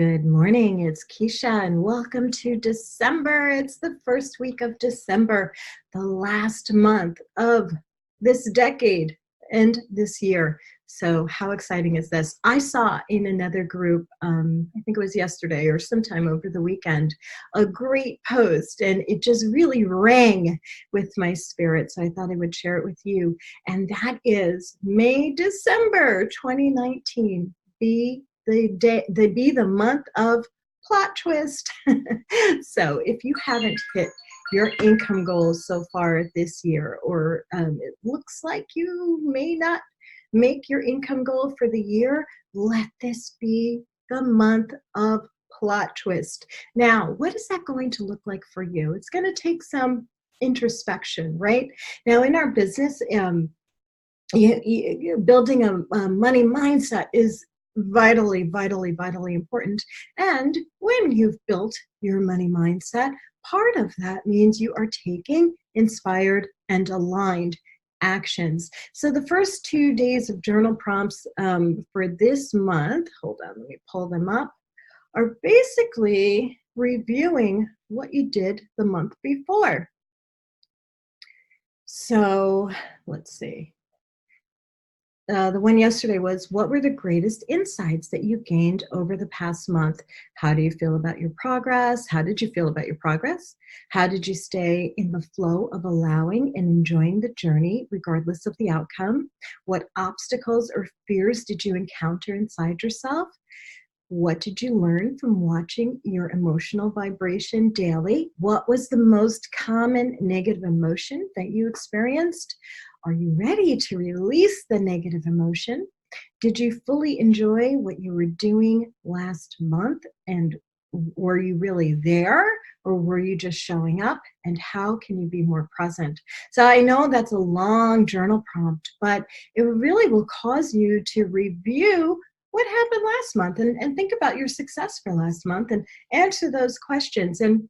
Good morning, it's Keisha, and welcome to December. It's the first week of December, the last month of this decade and this year. So how exciting is this? I saw in another group, I think it was yesterday or sometime over the weekend, a great post, and it just really rang with my spirit. So I thought I would share it with you. And that is May, December 2019. Be the month of plot twist. So if you haven't hit your income goals so far this year, or it looks like you may not make your income goal for the year, let this be the month of plot twist. Now, what is that going to look like for you? It's going to take some introspection, right? Now, in our business, building a money mindset is vitally important. And when you've built your money mindset, part of that means you are taking inspired and aligned actions. So the first 2 days of journal prompts for this month, hold on, let me pull them up, are basically reviewing what you did the month before. So let's see. The one yesterday was, what were the greatest insights that you gained over the past month? How do you feel about your progress? How did you feel about your progress? How did you stay in the flow of allowing and enjoying the journey regardless of the outcome? What obstacles or fears did you encounter inside yourself? What did you learn from watching your emotional vibration daily? What was the most common negative emotion that you experienced? Are you ready to release the negative emotion? Did you fully enjoy what you were doing last month? And were you really there, or were you just showing up? And how can you be more present? So I know that's a long journal prompt, but it really will cause you to review what happened last month and think about your success for last month and answer those questions. And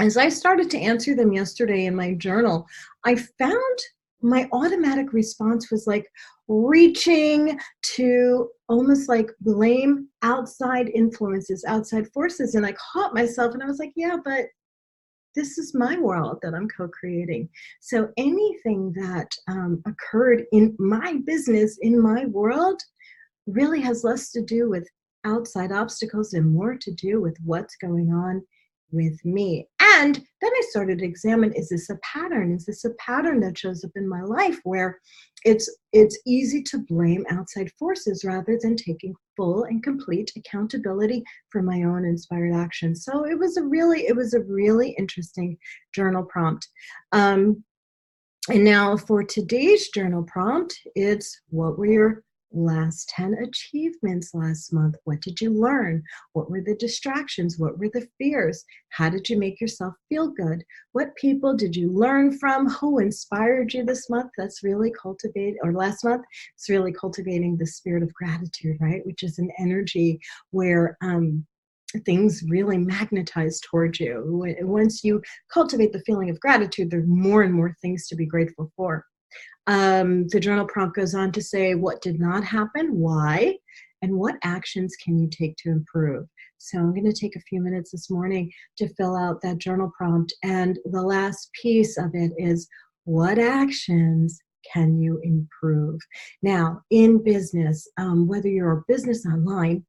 as I started to answer them yesterday in my journal, I found my automatic response was like reaching to almost like blame outside influences, outside forces. And I caught myself and I was like, yeah, but this is my world that I'm co-creating. So anything that occurred in my business, in my world, really has less to do with outside obstacles and more to do with what's going on with me. And then I started to examine, is this a pattern? Is this a pattern that shows up in my life where it's easy to blame outside forces rather than taking full and complete accountability for my own inspired actions? So it was a really interesting journal prompt. And now for today's journal prompt, it's, what were your last 10 achievements last month? What did you learn? What were the distractions? What were the fears? How did you make yourself feel good? What people did you learn from? Who inspired you this month? That's really last month, it's really cultivating the spirit of gratitude, right? Which is an energy where things really magnetize towards you. Once you cultivate the feeling of gratitude, there's more and more things to be grateful for. The journal prompt goes on to say, what did not happen, why, and what actions can you take to improve? So I'm going to take a few minutes this morning to fill out that journal prompt. And the last piece of it is, what actions can you improve? Now, in business, whether you're a business online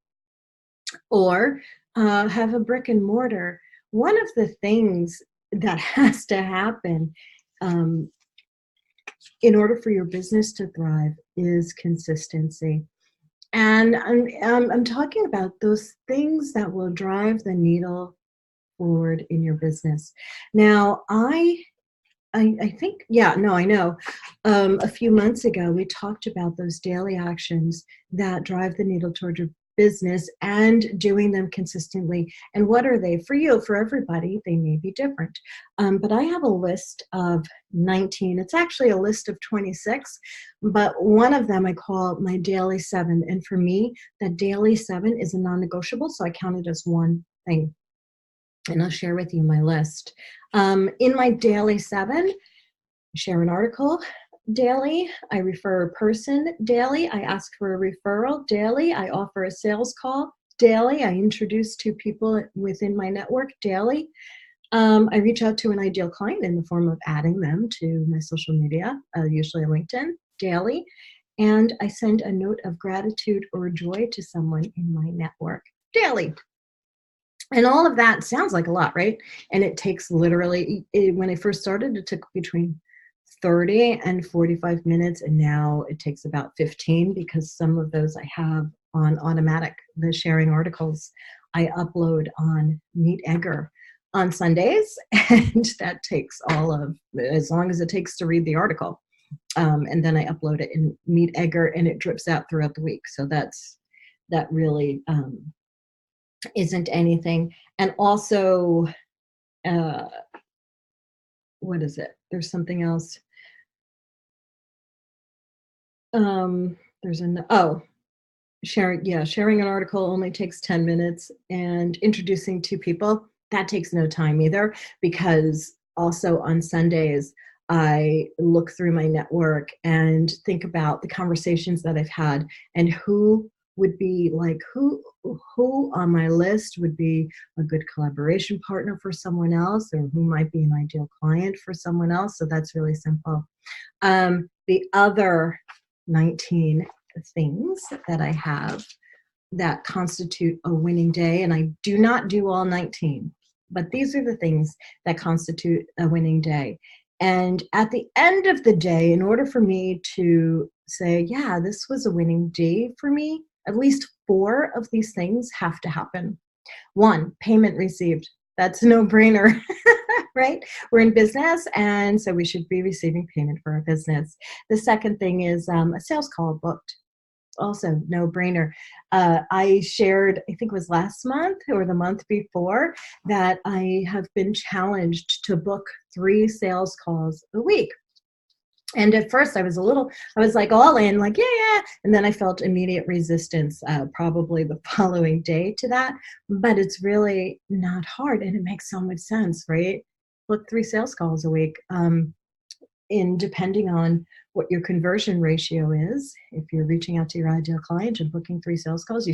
or have a brick and mortar, one of the things that has to happen in order for your business to thrive is consistency. And I'm talking about those things that will drive the needle forward in your business. Now, I think, I know. A few months ago, we talked about those daily actions that drive the needle toward your business and doing them consistently. And what are they for you? For everybody, they may be different. But I have a list of 19. It's actually a list of 26, but one of them I call my daily 7. And for me, that daily 7 is a non-negotiable, so I count it as one thing. And I'll share with you my list. In my daily 7, I share an article daily, I refer a person daily, I ask for a referral daily, I offer a sales call daily. I introduce two people within my network daily. I reach out to an ideal client in the form of adding them to my social media, usually LinkedIn, daily. And I send a note of gratitude or joy to someone in my network daily. And all of that sounds like a lot, right? And it takes literally, when I first started, it took between 30 and 45 minutes. And now it takes about 15 because some of those I have on automatic. The sharing articles I upload on Meet Egger on Sundays. And that takes as long as it takes to read the article. And then I upload it in Meet Egger and it drips out throughout the week. So that really isn't anything. And also, what is it? There's something else. Sharing an article only takes 10 minutes, and introducing two people, that takes no time either, because also on Sundays, I look through my network and think about the conversations that I've had and who would be like, who on my list would be a good collaboration partner for someone else, or who might be an ideal client for someone else. So that's really simple. The other 19 things that I have that constitute a winning day, and I do not do all 19, but these are the things that constitute a winning day. And at the end of the day, in order for me to say, yeah, this was a winning day for me, at least 4 of these things have to happen. 1, payment received. That's a no-brainer, right? We're in business, and so we should be receiving payment for our business. The second thing is a sales call booked. Also no-brainer. I shared, I think it was last month or the month before, that I have been challenged to book 3 sales calls a week. And at first I was like all in, like, yeah. And then I felt immediate resistance, probably the following day to that. But it's really not hard, and it makes so much sense, right? Book 3 sales calls a week. Depending on what your conversion ratio is, if you're reaching out to your ideal client and booking 3 sales calls, you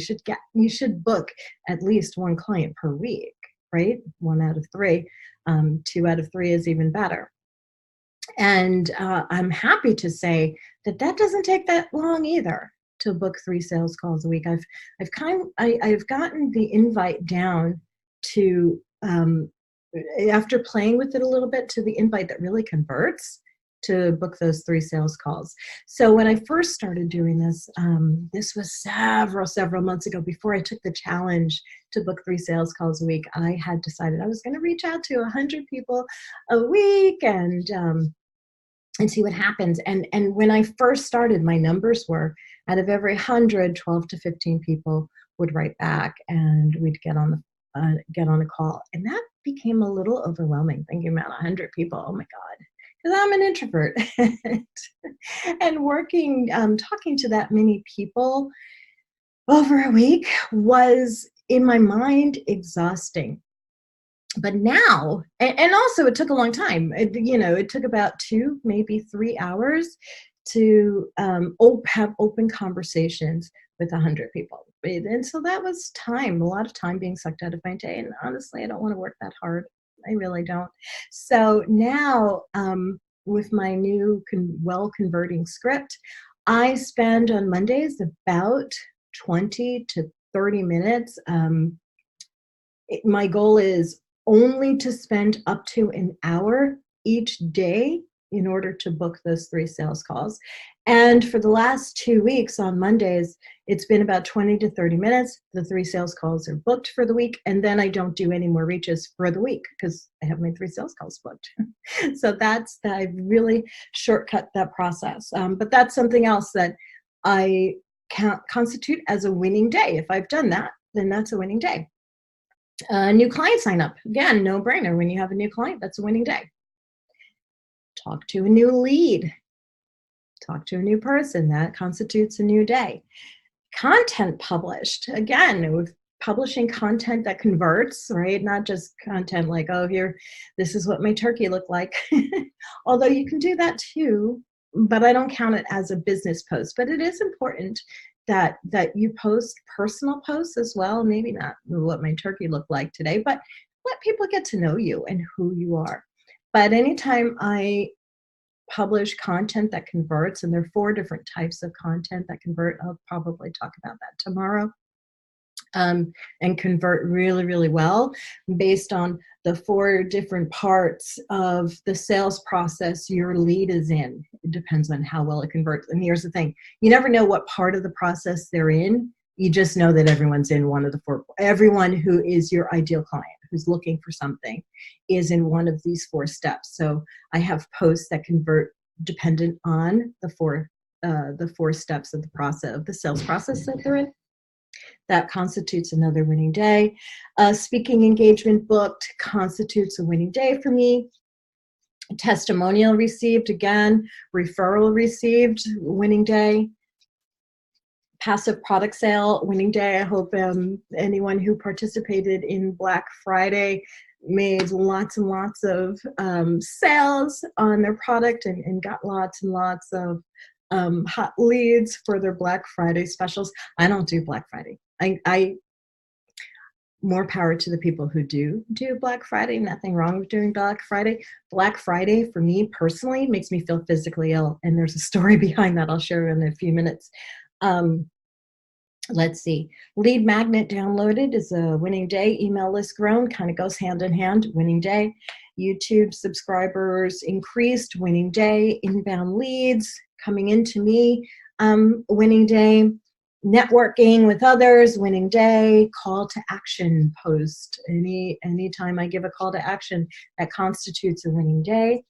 should book at least 1 client per week, right? 1 out of 3. 2 out of 3 is even better. And I'm happy to say that doesn't take that long either to book 3 sales calls a week. I've gotten the invite down to, after playing with it a little bit, to the invite that really converts to book those 3 sales calls. So when I first started doing this, this was several months ago, before I took the challenge to book 3 sales calls a week. I had decided I was going to reach out to 100 people a week and see what happens. And when I first started, my numbers were, out of every 100, 12 to 15 people would write back, and we'd get on a call. And that became a little overwhelming, thinking about 100 people. Oh my God, because I'm an introvert. And working, talking to that many people over a week was, in my mind, exhausting. But now, and also it took a long time. It took about 2, maybe 3 hours to have open conversations with 100 people. And so that was a lot of time being sucked out of my day. And honestly, I don't want to work that hard. I really don't. So now, with my new converting script, I spend on Mondays about 20 to 30 minutes. My goal is only to spend up to an hour each day in order to book those 3 sales calls. And for the last 2 weeks on Mondays, it's been about 20 to 30 minutes. The 3 sales calls are booked for the week. And then I don't do any more reaches for the week because I have my 3 sales calls booked. So I've really shortcut that process. But that's something else that I constitute as a winning day. If I've done that, then that's a winning day. New client sign up. Again, no brainer. When you have a new client, that's a winning day. Talk to a new lead. Talk to a new person. That constitutes a new day. Content published. Again, with publishing content that converts, right? Not just content like, oh, this is what my turkey looked like. Although you can do that too, but I don't count it as a business post. But it is important that you post personal posts as well. Maybe not what my turkey looked like today, but let people get to know you and who you are. But anytime I publish content that converts, and there are 4 different types of content that convert. I'll probably talk about that tomorrow. And convert really, really well based on the 4 different parts of the sales process your lead is in. It depends on how well it converts. And here's the thing, you never know what part of the process they're in. You just know that everyone's in one of the 4. Everyone who is your ideal client, who's looking for something, is in one of these 4 steps. So I have posts that convert dependent on the 4 steps of the process, of the sales process that they're in. That constitutes another winning day. Speaking engagement booked constitutes a winning day for me. Testimonial received, again. Referral received, winning day. Passive product sale, winning day. I hope anyone who participated in Black Friday made lots and lots of sales on their product and got lots and lots of hot leads for their Black Friday specials. I don't do Black Friday. I more power to the people who do Black Friday. Nothing wrong with doing Black Friday. Black Friday, for me personally, makes me feel physically ill. And there's a story behind that I'll share in a few minutes. Let's see. Lead magnet downloaded is a winning day. Email list grown, kind of goes hand in hand, winning day. YouTube subscribers increased, winning day. Inbound leads coming into me, winning day. Networking with others, winning day. Call to action post. Anytime I give a call to action, that constitutes a winning day.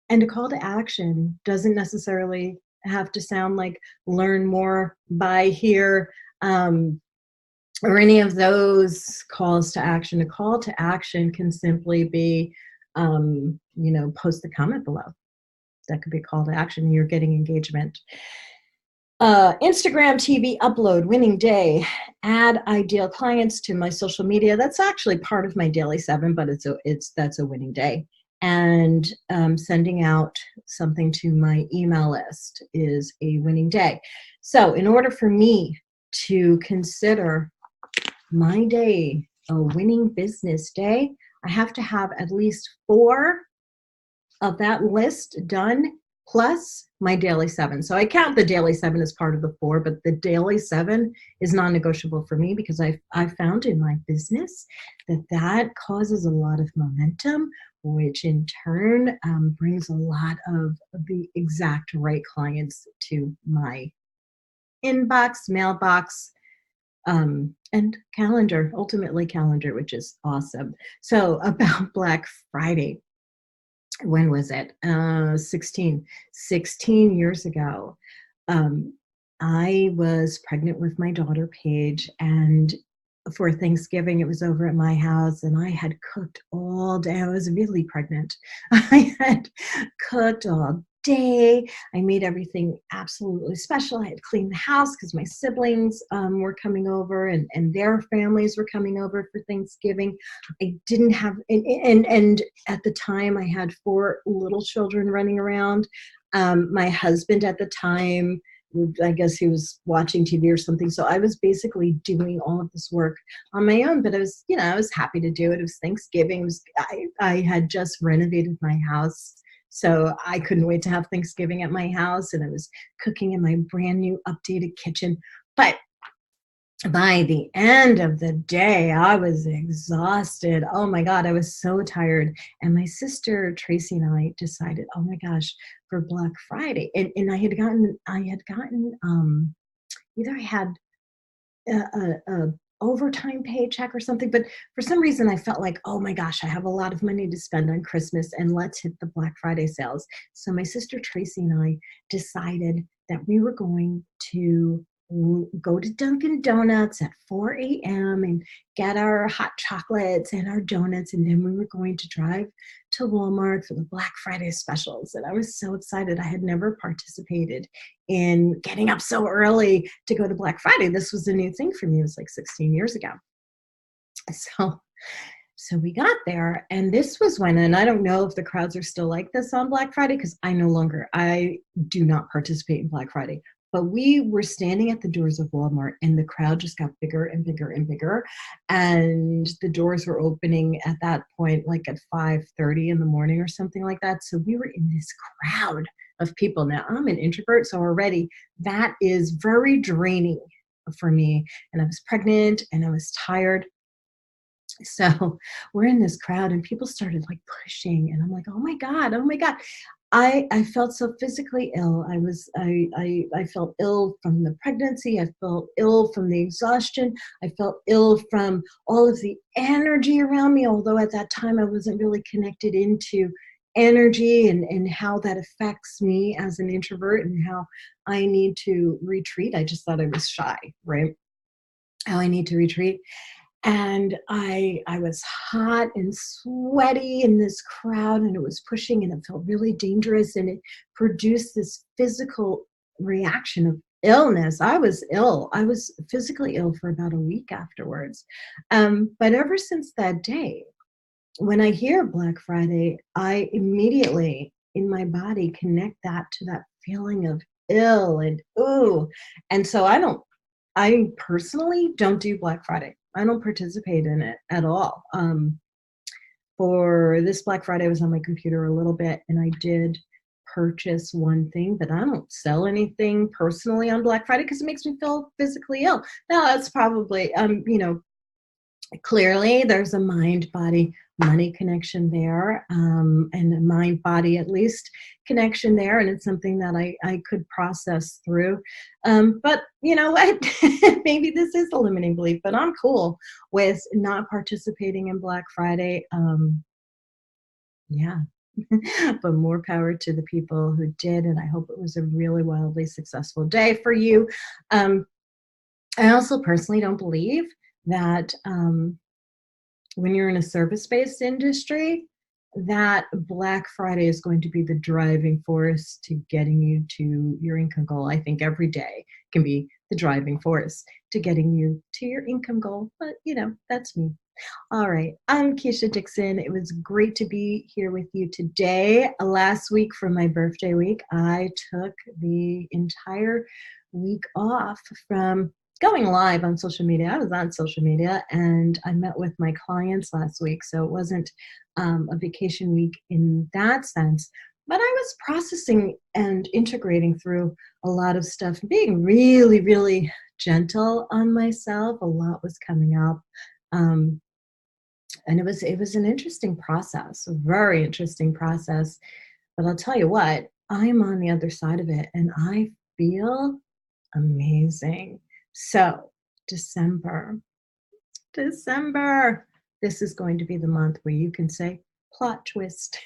And a call to action doesn't necessarily have to sound like learn more, buy here, or any of those calls to action. A call to action can simply be, post a comment below. That could be a call to action. You're getting engagement. Instagram TV upload, winning day. Add ideal clients to my social media. That's actually part of my daily 7, but that's a winning day. And sending out something to my email list is a winning day. So in order for me to consider my day a winning business day, I have to have at least 4 of that list done, plus my daily 7. So I count the daily 7 as part of the 4, but the daily 7 is non-negotiable for me because I found in my business that causes a lot of momentum, which in turn brings a lot of the exact right clients to my inbox, mailbox, and calendar, ultimately calendar, which is awesome. So about Black Friday. When was it? 16 years ago. I was pregnant with my daughter, Paige, and for Thanksgiving, it was over at my house, and I had cooked all day. I was really pregnant. I had cooked all day. I made everything absolutely special. I had cleaned the house because my siblings were coming over, and their families were coming over for Thanksgiving. I didn't have, and at the time I had 4 little children running around. My husband at the time, I guess he was watching TV or something. So I was basically doing all of this work on my own, but I was happy to do it. It was Thanksgiving. I had just renovated my house, so I couldn't wait to have Thanksgiving at my house. And I was cooking in my brand new updated kitchen. But by the end of the day, I was exhausted. Oh my God, I was so tired. And my sister Tracy and I decided, oh my gosh, for Black Friday, and I had gotten either I had a overtime paycheck or something, but for some reason I felt like, oh my gosh, I have a lot of money to spend on Christmas, and let's hit the Black Friday sales. So my sister Tracy and I decided that we were going to go to Dunkin' Donuts at 4 a.m. and get our hot chocolates and our donuts, and then we were going to drive to Walmart for the Black Friday specials. And I was so excited. I had never participated in getting up so early to go to Black Friday. This was a new thing for me. It was like 16 years ago. So we got there, and this was when, and I don't know if the crowds are still like this on Black Friday because I do not participate in Black Friday. But we were standing at the doors of Walmart, and the crowd just got bigger and bigger and bigger. And the doors were opening at that point, like at 5:30 in the morning or something like that. So we were in this crowd of people. Now, I'm an introvert, so already that is very draining for me. And I was pregnant and I was tired. So we're in this crowd and people started like pushing, and I'm like, oh my God, oh my God. I felt so physically ill. I felt ill from the pregnancy. I felt ill from the exhaustion. I felt ill from all of the energy around me, although at that time I wasn't really connected into energy and how that affects me as an introvert and how I need to retreat. I just thought I was shy, right? How I need to retreat. And I was hot and sweaty in this crowd, and it was pushing, and it felt really dangerous, and it produced this physical reaction of illness. I was ill. I was physically ill for about a week afterwards. But ever since that day, when I hear Black Friday, I immediately in my body connect that to that feeling of ill and ooh. And so I personally don't do Black Friday. I don't participate in it at all. For this Black Friday, I was on my computer a little bit and I did purchase one thing, but I don't sell anything personally on Black Friday because it makes me feel physically ill. Now, that's probably, clearly there's a mind body money connection there, and a mind body at least connection there, and it's something that I could process through, but you know what, maybe this is a limiting belief, but I'm cool with not participating in Black Friday. Yeah. But more power to the people who did, and I hope it was a really wildly successful day for you. I also personally don't believe that when you're in a service-based industry, that Black Friday is going to be the driving force to getting you to your income goal. I think every day can be the driving force to getting you to your income goal. But, that's me. All right. I'm Keisha Dixon. It was great to be here with you today. Last week for my birthday week, I took the entire week off from going live on social media. I was on social media and I met with my clients last week. So it wasn't a vacation week in that sense, but I was processing and integrating through a lot of stuff, being really, really gentle on myself. A lot was coming up. And it was an interesting process, a very interesting process. But I'll tell you what, I'm on the other side of it and I feel amazing. So, December, December, this is going to be the month where you can say plot twist.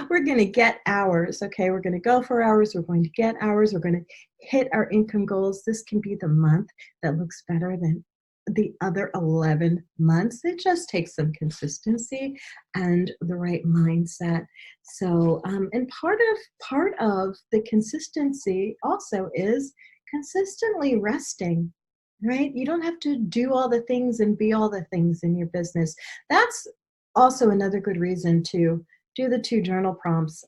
We're going to get ours. Okay. We're going to go for ours. We're going to get ours. We're going to hit our income goals. This can be the month that looks better than the other 11 months. It just takes some consistency and the right mindset. So, and part of the consistency also is consistently resting, right? You don't have to do all the things and be all the things in your business. That's also another good reason to do the 2 journal prompts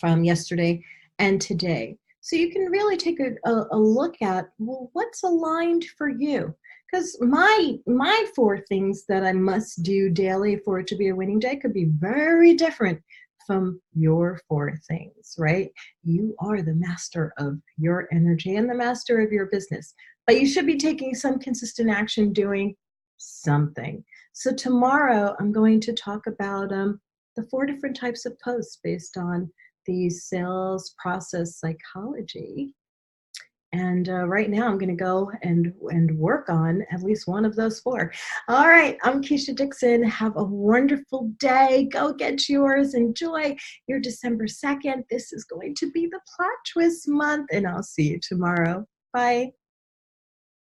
from yesterday and today. So you can really take a look at, well, what's aligned for you? Because my 4 things that I must do daily for it to be a winning day could be very different from your 4 things, right? You are the master of your energy and the master of your business, but you should be taking some consistent action doing something. So tomorrow I'm going to talk about the 4 different types of posts based on the sales process psychology. And right now I'm going to go and work on at least one of those 4. All right. I'm Keisha Dixon. Have a wonderful day. Go get yours. Enjoy your December 2nd. This is going to be the plot twist month, and I'll see you tomorrow. Bye.